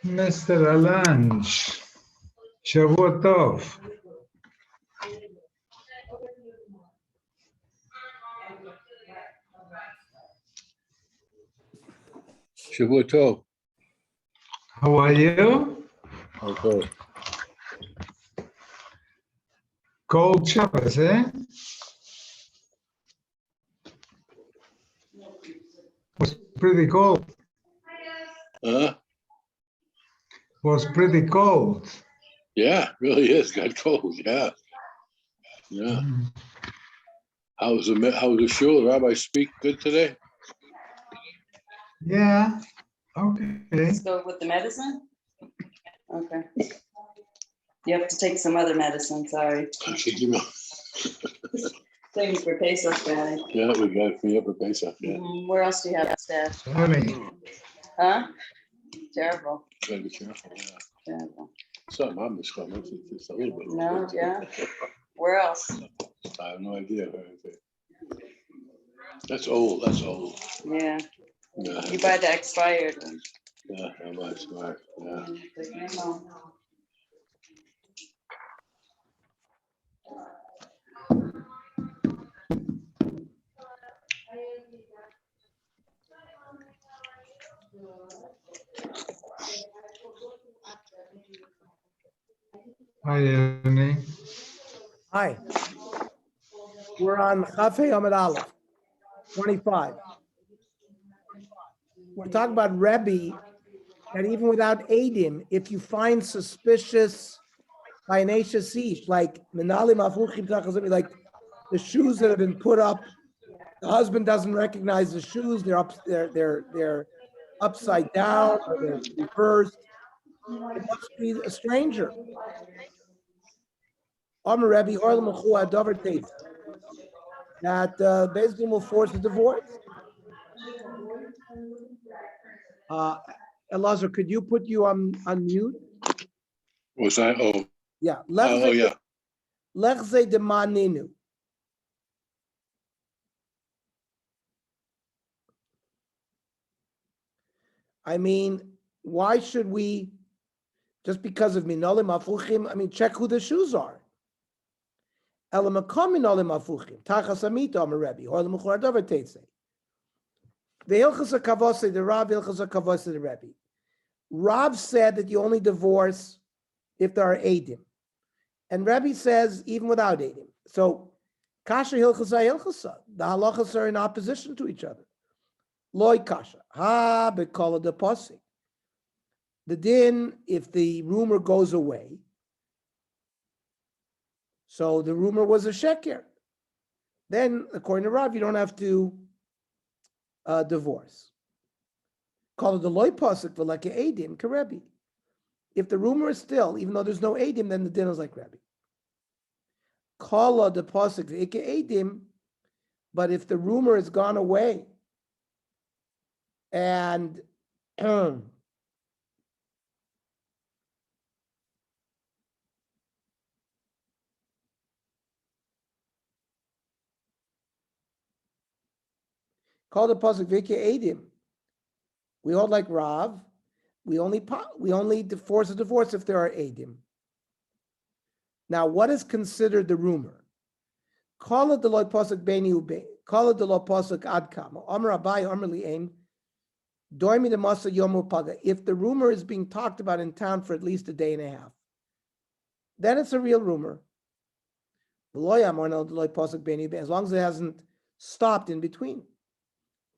Mr. Alange, Shavua Tov. Shavua Tov. How are you? Okay. Cold Shabbos, eh? Was pretty cold. Huh? Was pretty cold. Yeah, really is. Got cold. Yeah. Yeah. How was the shul? Rabbi speak good today? Yeah. Okay. Let's go with the medicine? Okay. You have to take some other medicine, sorry. Okay, give me. Things for Pesach, guy. Yeah, we got it for you for Pesach. Yeah. Where else do you have staff? Sorry. Huh? Terrible, Gotta be careful. Yeah. terrible. Something I'm just going to just a little bit. No, yeah. Where else? I have no idea. That's old. That's old. Yeah, Yeah. you buy the expired one. Yeah, I'm smart. Yeah. Take them home. Hi, Ernie. Hi. We're on Chafei Amid Aleph, 25. We're talking about Rebbe, that even without Adim, if you find suspicious Bayanasha Sish, like Menalim Afuchim Tachazim, like the shoes that have been put up, the husband doesn't recognize the shoes, they're upside down, or they're reversed. It must be a stranger. Amar Rebbe, Orlam Achua Dover Tate, that basically will force a divorce. Elazar, could you put you on mute? Was that? Oh. Yeah. Oh yeah. Lechze de maninu. I mean, why should we, just because of minolim afuchim, I mean, check who the shoes are. Elamakom minolim afuchim, tachas amita amar Rebbe, or the muchar davar teitze. The hilchas kavose, the Rav hilchas kavose, the Rebbe. Rav said that you only divorce if there are edim, and Rebbe says even without edim. So, kasha hilchasa hilchasa, the halachas are in opposition to each other. Loy kasha, ha bekala de posik. The din, if the rumor goes away, so the rumor was a sheker, then according to Rav, you don't have to divorce. Call it the loy posik for like a edim karebi. If the rumor is still, even though there's no edim, then the din is like Rebbe. Call the posik ike edim, but if the rumor has gone away, and call the pasuk vike edim. We hold like Rav. We only force a divorce if there are edim. Now, what is considered the rumor? Call it the lo pasuk beni ube. Call it the lo pasuk adkam. Amar Abai Amar Li'em. Doimi the masa yomu paga. If the rumor is being talked about in town for at least a day and a half, then it's a real rumor. As long as it hasn't stopped in between.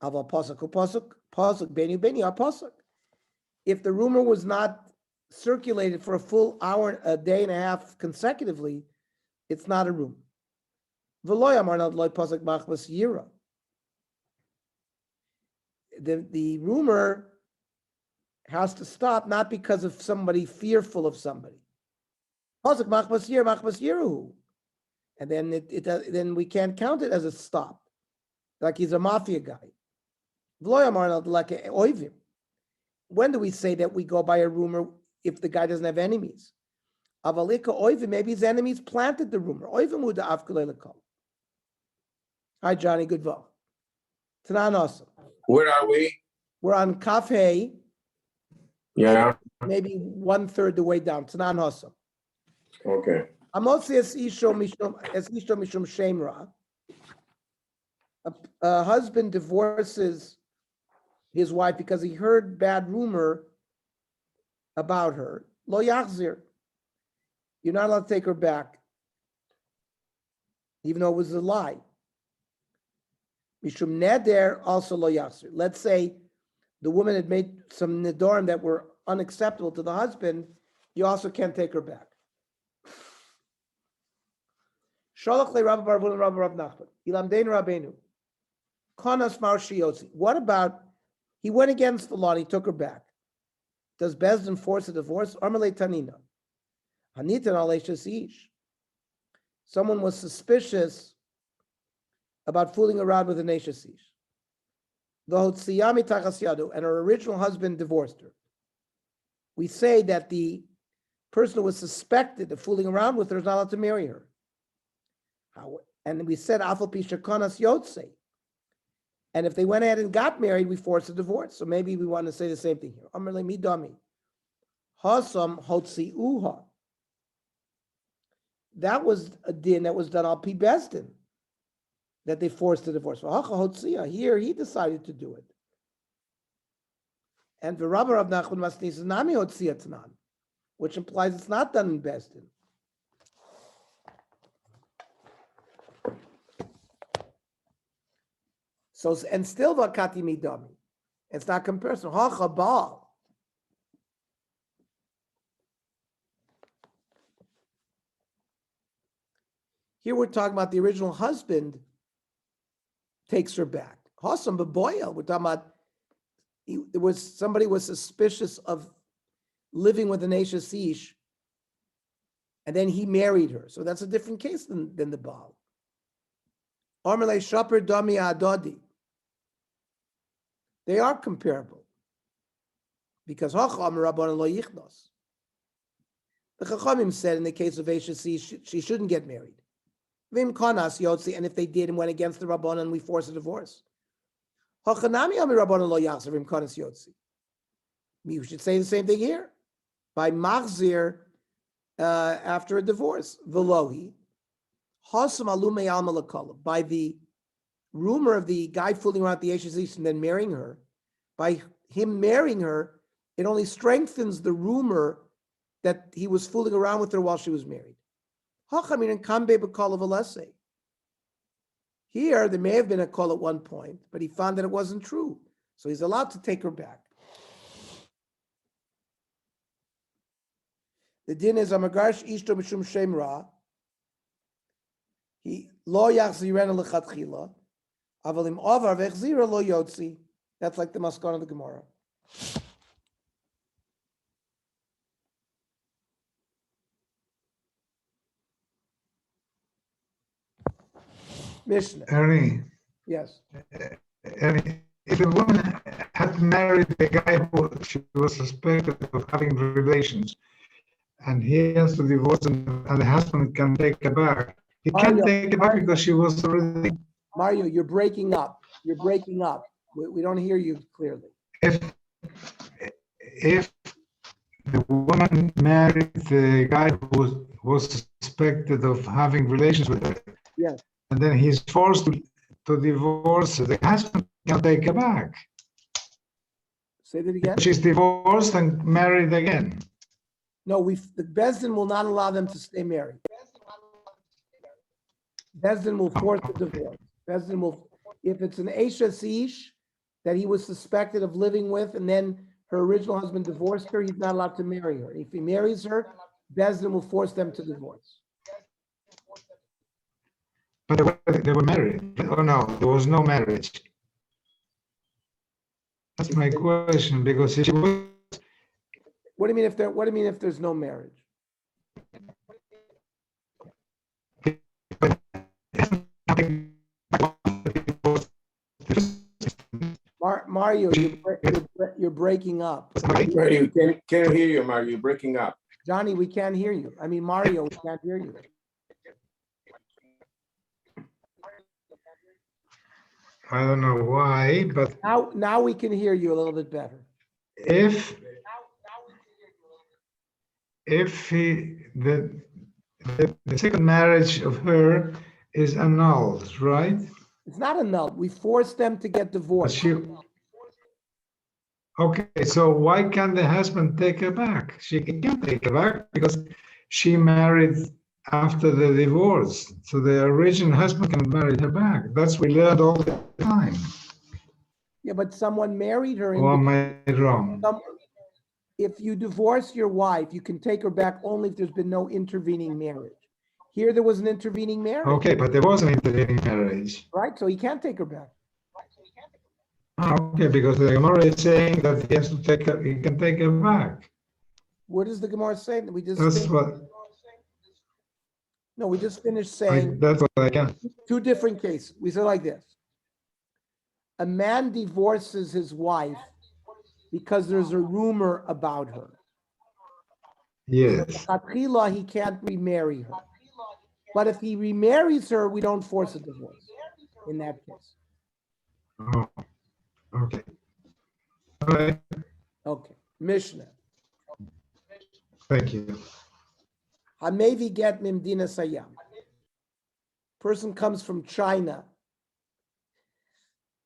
Aval pasuk beni beni are pasuk. If the rumor was not circulated for a full hour, a day and a half consecutively, it's not a rumor. V'lo yamar nad loy pasuk machmas yira. The rumor has to stop not because of somebody fearful of somebody. Pasuk machmas yiru. And then then we can't count it as a stop, like he's a mafia guy. V'lo yamar nad like oivim. When do we say that we go by a rumor if the guy doesn't have enemies? Avalika oivim, maybe his enemies planted the rumor. Oivim uda afkalelakol. Hi, Johnny. Good vote. Tanan awesome. Where are we? We're on Kaf Hey, Yeah, maybe 1/3 the way down. Tanan awesome. okay. Amotzi es isho mishum shemra. A husband divorces his wife because he heard bad rumor about her. Lo yachzir. You're not allowed to take her back, even though it was a lie. Mishum neder also lo yachzir. Let's say the woman had made some nedorim that were unacceptable to the husband. You also can't take her back. Sholach le Rabbi Baruch Rabbi Rav Nachman. Ilamdein Rabbeinu. Konas mar shiyotzi. What about he went against the law and he took her back? Does Bezdin force a divorce? Armale Tanina. Hanitan aleshas ish. Someone was suspicious about fooling around with an eshes ish. V'hotziyami tachas yado, and her original husband divorced her. We say that the person who was suspected of fooling around with her is not allowed to marry her. And we said afal pisha konas yotze. And if they went ahead and got married, we forced a divorce. So maybe we want to say the same thing here. Amarle midami. Hasam hotzi uha. That was a din that was done al pi besdin, that they forced the divorce. Here he decided to do it. And the Rabbi Rav Nachman Masnis is nami hotzia tanan, which implies it's not done in besdin. So, and still vakati midami. It's not comparison. Ha-chabal. Here we're talking about the original husband takes her back. Hasam b'boya. We're talking about somebody was suspicious of living with an eshes ish, and then he married her. So that's a different case than the Baal. Armele shaper dami adodi. They are comparable because Hacham Rabban lo yichnos. The Chachamim said in the case of eshes she shouldn't get married. Vim konas yotzi, and if they did and went against the Rabbanan, we force a divorce. Hachanami ami Rabbanan lo yachzer vim konas yotzi. We should say the same thing here. By machzir after a divorce, velohi hasam alume alma lakala. By the rumor of the guy fooling around the eshes ish and then marrying her, by him marrying her, it only strengthens the rumor that he was fooling around with her while she was married. Here, there may have been a call at one point, but he found that it wasn't true. So he's allowed to take her back. The din is Amagarsh Ishto Mishum Shemra. He lo yachziren lechatchila. Avalim Avar vechzira lo yotzi. That's like the Maskon of the Gemara. Mishnah. Ernie, Yes. Ernie, if a woman had married the guy who she was suspected of having relations, and he has to divorce him, and the husband can take her back, he can't take her back because she was already. Mario, you're breaking up. You're breaking up. We don't hear you clearly. If the woman married the guy who was suspected of having relations with her, Yes. and then he's forced to divorce her, the husband can take her back. Say that again. She's divorced and married again. No, the Bezdin will not allow them to stay married. Bezdin will force the divorce. Bezdin will, if it's an eshes ish that he was suspected of living with, and then her original husband divorced her, he's not allowed to marry her. If he marries her, Bezdin will force them to divorce. But they were married. Oh no, there was no marriage. That's my question, because if she was, What do you mean if there's no marriage? Mario, you're breaking up. Mario, can't hear you, Mario. You're breaking up. Johnny, we can't hear you. I mean, Mario, we can't hear you. I don't know why, but Now we can hear you a little bit better. if the second marriage of her is annulled, right? It's not annulled. We forced them to get But divorced. okay, so why can't the husband take her back? She can't take her back because she married after the divorce. So the original husband can marry her back. That's what we learned all the time. Yeah, but someone married her. Or am I wrong? If you divorce your wife, you can take her back only if there's been no intervening marriage. Here, there was an intervening marriage. Okay, but there was an intervening marriage. Right, so he can't take her back. Okay, because the Gemara is saying that he has to take her, he can take her back. What does the Gemara say? We just That's what no, we just finished saying that's what I can. two different cases. We said like this: a man divorces his wife because there's a rumor about her. Yes. Chatchila, he can't remarry her. But if he remarries her, we don't force a divorce in that case. Oh, okay. All right. Okay. Mishnah. Thank you. Hamevi get mimdina sayam. Person comes from China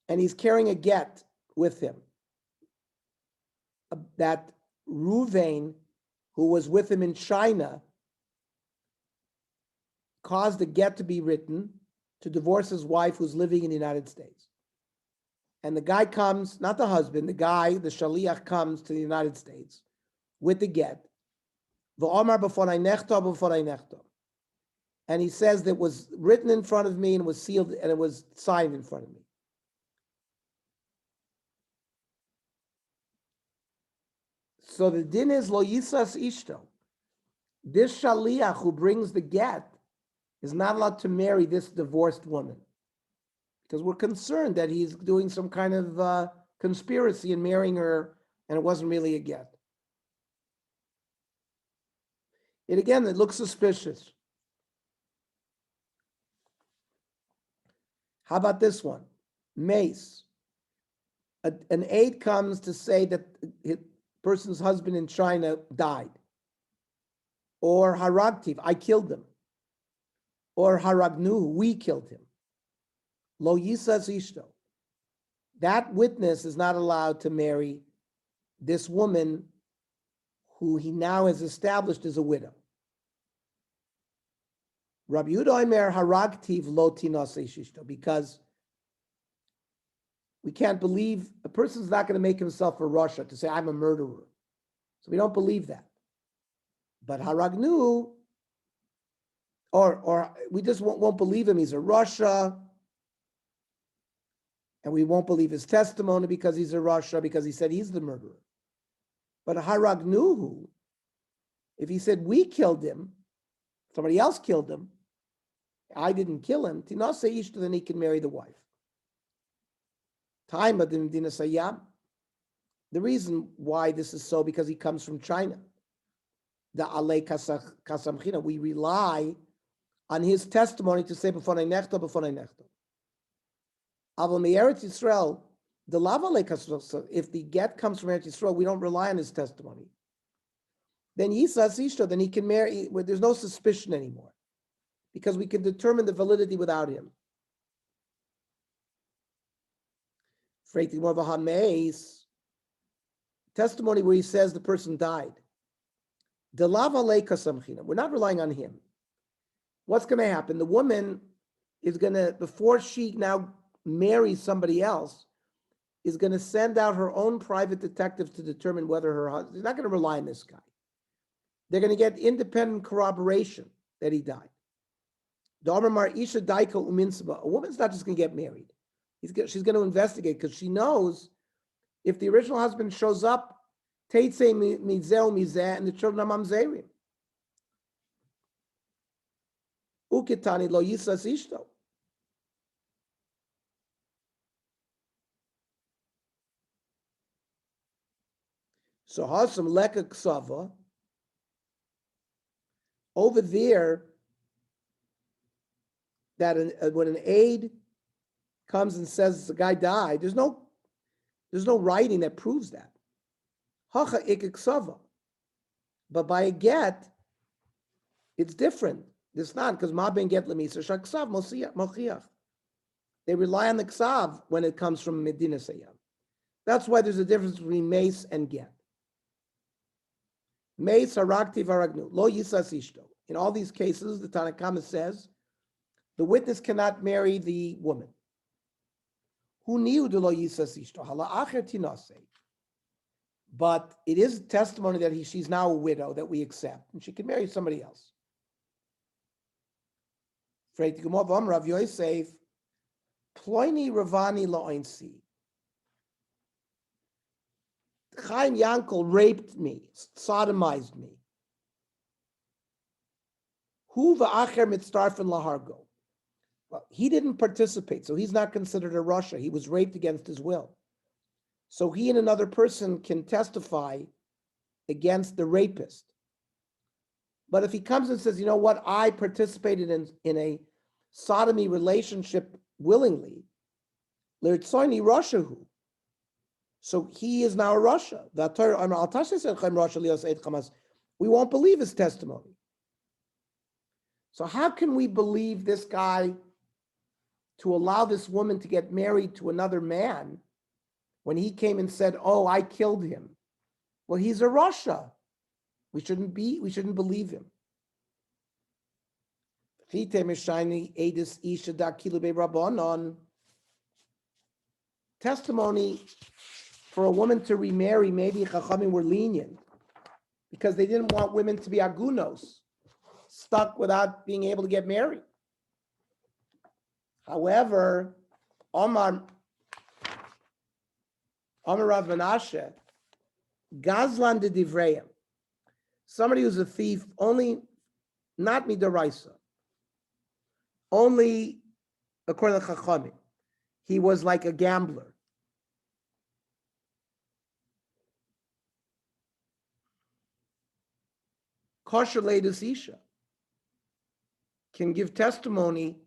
and he's carrying a get with him. That Ruvain, who was with him in China, caused a get to be written to divorce his wife who's living in the United States. And the guy comes, not the husband, the guy, the shaliach comes to the United States with the get. And he says that it was written in front of me and was sealed and it was signed in front of me. So the din is lo yisas ishto. This shaliach who brings the get is not allowed to marry this divorced woman because we're concerned that he's doing some kind of conspiracy in marrying her and it wasn't really a get. It looks suspicious. How about this one? Mace. An aide comes to say that the person's husband in China died. Or haragtiv, I killed him. Or haragnu, we killed him. Lo yisas ishto. That witness is not allowed to marry this woman who he now has established as a widow. Rabbi Yehuda Omer haragtiv lo tinos ishto, because we can't believe a person's not going to make himself a Russia to say I'm a murderer. So we don't believe that. But haragnu, or we just won't believe him. He's a Russia, and we won't believe his testimony because he's a Russia because he said he's the murderer. But haragnuhu, if he said we killed him, somebody else killed him, I didn't kill him, tinase ishto, then he can marry the wife. Time of the Medina Sayyam. The reason why this is so because he comes from China. The alei kasamchina. We rely on his testimony to say b'fonei nechto, b'fonei nechto. Aval me'eretz Yisrael, the lava alei kasamchina. If the get comes from Eretz Yisrael, we don't rely on his testimony. Then yisas ishto, then he can marry. There's no suspicion anymore, because we can determine the validity without him. Testimony where he says the person died. We're not relying on him. What's going to happen? The woman is going to, before she now marries somebody else, is going to send out her own private detective to determine whether her husband, they're not going to rely on this guy. They're going to get independent corroboration that he died. A woman's not just going to get married. She's going to investigate because she knows if the original husband shows up, and the children are mamzerim. Ukitani lo yisas ishto. So hasam leka ksava. Over there, that when an aide comes and says the guy died, there's no writing that proves that. Hacha ikaksava. But by a get, it's different. It's not because ma ben get lemisa shaksav mochiach. They rely on the ksav when it comes from Medina Sayyam. That's why there's a difference between mace and get. Mace harakti varagnu lo yisas ishto. In all these cases, the Tanna Kama says the witness cannot marry the woman. Who knew the lo yisas ishto hala acher tinase. But it is testimony that she's now a widow that we accept, and she can marry somebody else. Rav Yosef, Ploini Ravani La'oinsi. Chaim Yankel raped me, sodomized me. Hu va'acher mitzdarfen lahargo. Well, he didn't participate, so he's not considered a Rasha. He was raped against his will. So he and another person can testify against the rapist. But if he comes and says, you know what, I participated in a sodomy relationship willingly, l'rtzoini Rashahu. So he is now a Rasha. We won't believe his testimony. So how can we believe this guy to allow this woman to get married to another man when he came and said, oh, I killed him? Well, he's a Rasha. We shouldn't believe him. Testimony for a woman to remarry, maybe Chachamim were lenient because they didn't want women to be agunos, stuck without being able to get married. However, Omar Rav Menashe, Gazlan de Divreim, somebody who's a thief, only, not midoraisa, only according to Chachamim, he was like a gambler. Kosher Leidus Isha can give testimony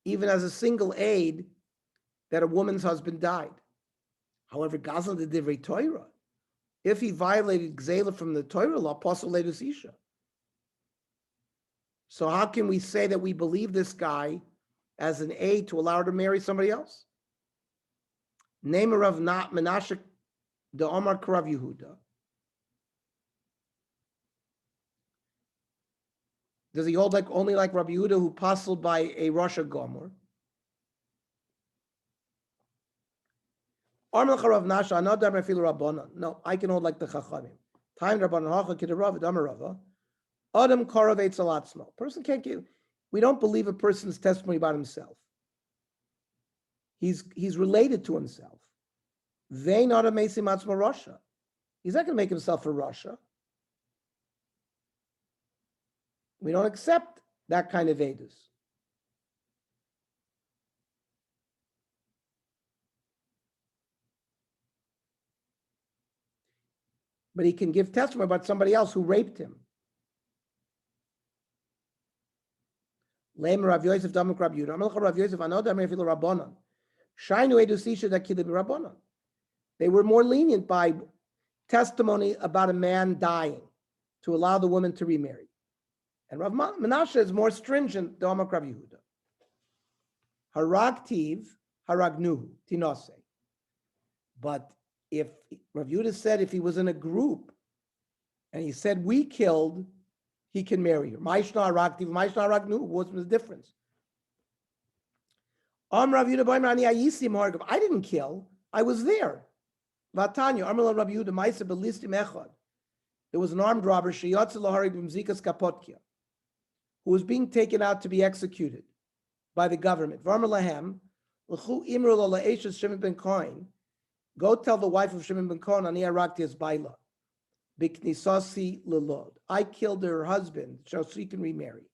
even as a single aid that a woman's husband died. However, Gazlan de Divrei Torah, if he violated Gzela from the Torah law, Apostle Leidus Isha. So how can we say that we believe this guy as an aid to allow her to marry somebody else? Name of Menashe de Omar Karav Yehuda. Does he hold only like Rabbi Yehuda, who puzzled by a Rasha Gomer? No, I can hold like the Chachamim. Time Rabbanan Hacha Kidarav Damarava. Adam Karavetz Alatzmo. Person can't give. We don't believe a person's testimony about himself. He's related to himself. They not a Mesim Atzma Rasha. He's not going to make himself a Rasha. We don't accept that kind of edus. But he can give testimony about somebody else who raped him. They were more lenient by testimony about a man dying to allow the woman to remarry. And Rav Menashe is more stringent than Rav Yehuda. Haragtiv, haragnuhu, tinose. But if Rav Yehuda said if he was in a group and he said we killed, he can marry her. Ma'ishna haragtiv, ma'ishna haragnuhu. What's the difference? Rav Yehuda, I didn't kill. I was there. Vatanya, Rav Yehuda, ma'isa belistim echad. There was an armed robber. Sheyatzel laharig b'mzikas kapotkia. who was being taken out to be executed by the government. Varmer lahem, l'chu imru lo la'eshes Shimon ben Kohen, go tell the wife of Shimon ben Kohen, ani arakti es baila, biknisasi lelod. I killed her husband, so she can remarry.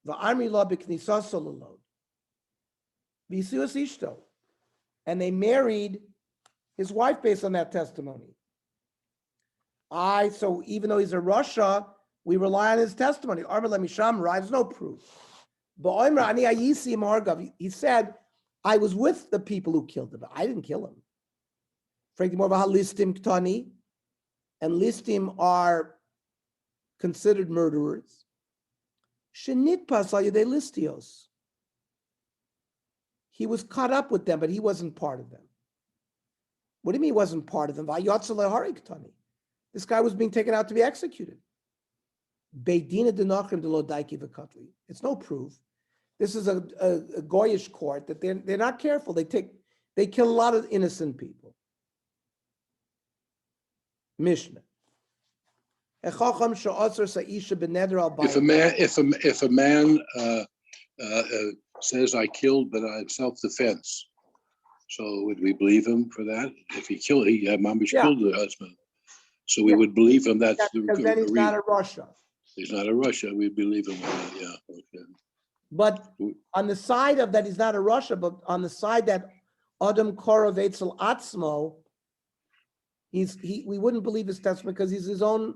Va'armi lo biknisasa lelod. V'isius ishto. And they married his wife based on that testimony. So even though he's a Russia, we rely on his testimony. There's no proof. He said, I was with the people who killed him, but I didn't kill him. And listim are considered murderers. He was caught up with them, but he wasn't part of them. What do you mean he wasn't part of them? This guy was being taken out to be executed. It's no proof. This is a Goyish court that they're not careful. They kill a lot of innocent people. Mishnah. If a man says I killed, but in self-defense, so would we believe him for that? If he killed the husband, so we would believe him. That's because then he's not a Russia. He's not a Russia. We believe him. Yeah. Okay. But on the side of that, he's not a Russia. But on the side that Adam Korov Eitzel Atzmo, we wouldn't believe his testimony because he's his own.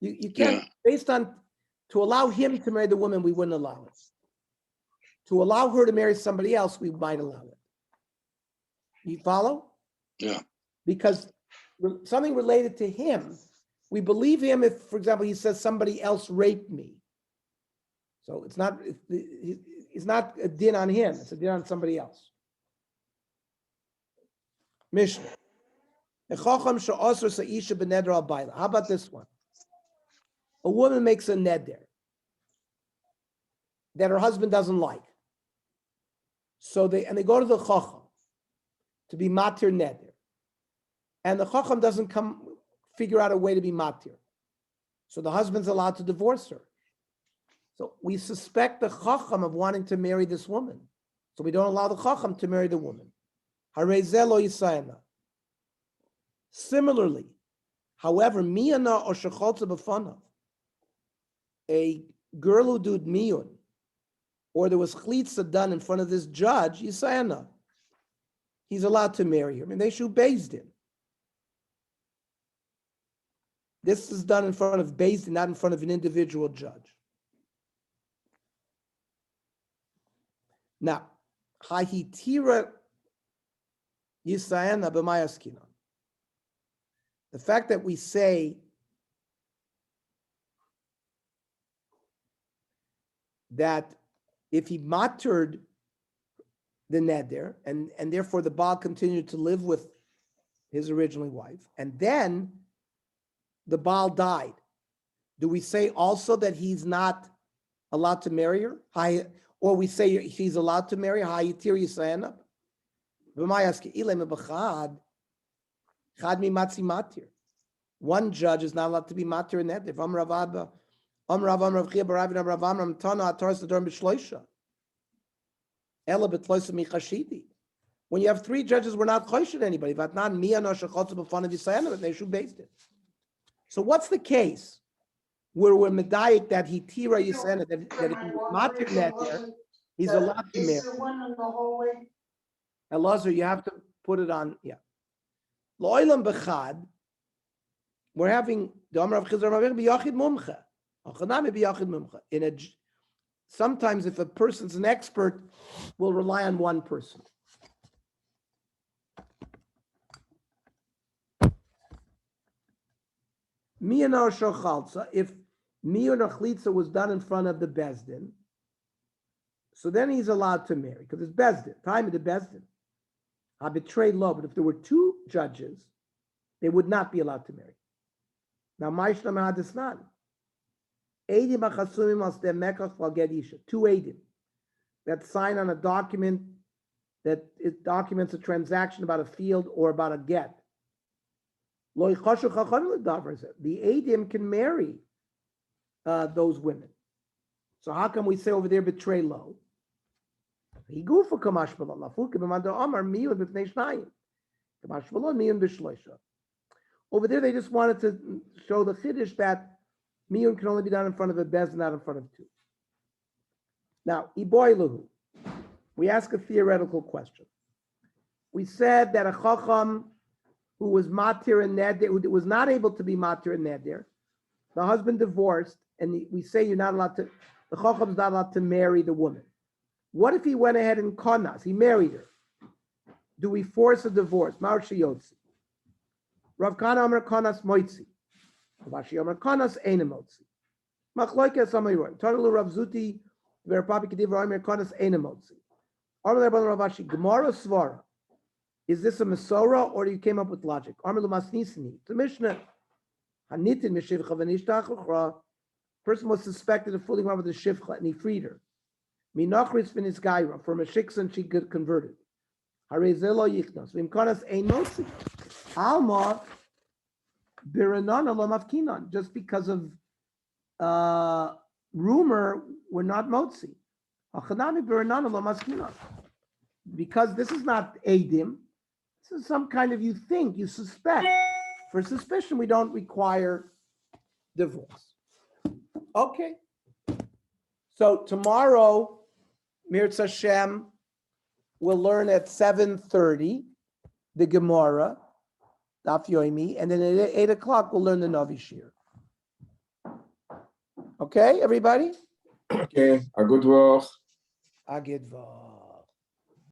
You can't based on to allow him to marry the woman, we wouldn't allow it. To allow her to marry somebody else, we might allow it. You follow? Yeah. Because something related to him, we believe him if, for example, he says somebody else raped me. So it's not a din on him, it's a din on somebody else. Mishnah. How about this one? A woman makes a neder that her husband doesn't like. So they go to the chacham to be matir neder. And the chacham doesn't figure out a way to be matir. So the husband's allowed to divorce her. So we suspect the chacham of wanting to marry this woman. So we don't allow the chacham to marry the woman. Harei lo yisayana. Similarly, however, miyana or shecholza b'fanav, a girl who did miyun, or there was chlitza done in front of this judge, yisayana, he's allowed to marry her. I mean, they should Beis Din. This is done in front of Beis Din, not in front of an individual judge. Now, hahitira yisayana b'mayaskina. The fact that we say that if he mattered the neder, and therefore the Baal continued to live with his original wife, and then the Baal died, do we say also that he's not allowed to marry her? Or we say he's allowed to marry her? One judge is not allowed to be matir in that. When you have three judges, we're not choshid anybody. So what's the case where we're medayik that he tira yisena, that if he's matir netter, he's allowed to marry? Elazar, you have to put it on. Yeah. Lo'ilam bechad. We're having the Amar of Chizar Mavir b'yachid mumcha, achanami b'yachid mumcha. Sometimes, if a person's an expert, we'll rely on one person. Miyana or shochalza. If miyun or chlitza was done in front of the Beis Din, so then he's allowed to marry because it's Beis Din. Time of the Beis Din. I betrayed law, but if there were two judges, they would not be allowed to marry. Now, Maishna Mahadisnan. Eidim achasumim as de mekach valged isha. Two eidim that sign on a document that it documents a transaction about a field or about a get. Lo yichashu chachamim l'davar. The eidim can marry those women. So how come we say over there betray low? Over there, they just wanted to show the chiddush that miyun can only be done in front of a bez, not in front of two. Now, iboiluhu, we ask a theoretical question. We said that a chacham who was matir and neder, who was not able to be matir and neder, the husband divorced, and we say you're not allowed to, the chacham is not allowed to marry the woman. What if he went ahead and konas, he married her? Do we force a divorce? Mar sheyotzi. Rav Kana Amar konas moitzi. Rav Ashi Amar konas eina motzi. Machloike samayroi. Tanalu Rav Zuti v'Rav Kediv Amar konas eina motzi. Amar Rav Ashi Gemara Svara. Is this a Masorah or you came up with logic? Amar Lumasnisni. The Mishnah. Hanitin mishivcha v'nishtach l'chra. Person was suspected of fooling around with the shivcha and he freed her. Minachris finis gaira. From a shiksan she got converted. Harezelo yichnos. V'imkonas ein motzi. Alma biranana lo mafkinan. Just because of rumor, we're not motzi. Achanami biranana lo mafkinan. Because this is not Adim, this is some kind of you think, you suspect. For suspicion, we don't require divorce. Okay. So tomorrow, Mirz Hashem, we'll learn at 7:30 the Gemara, Daf Yomi, and then at 8 o'clock we'll learn the Navi Shir. Okay, everybody? Okay, a good work. Agidva.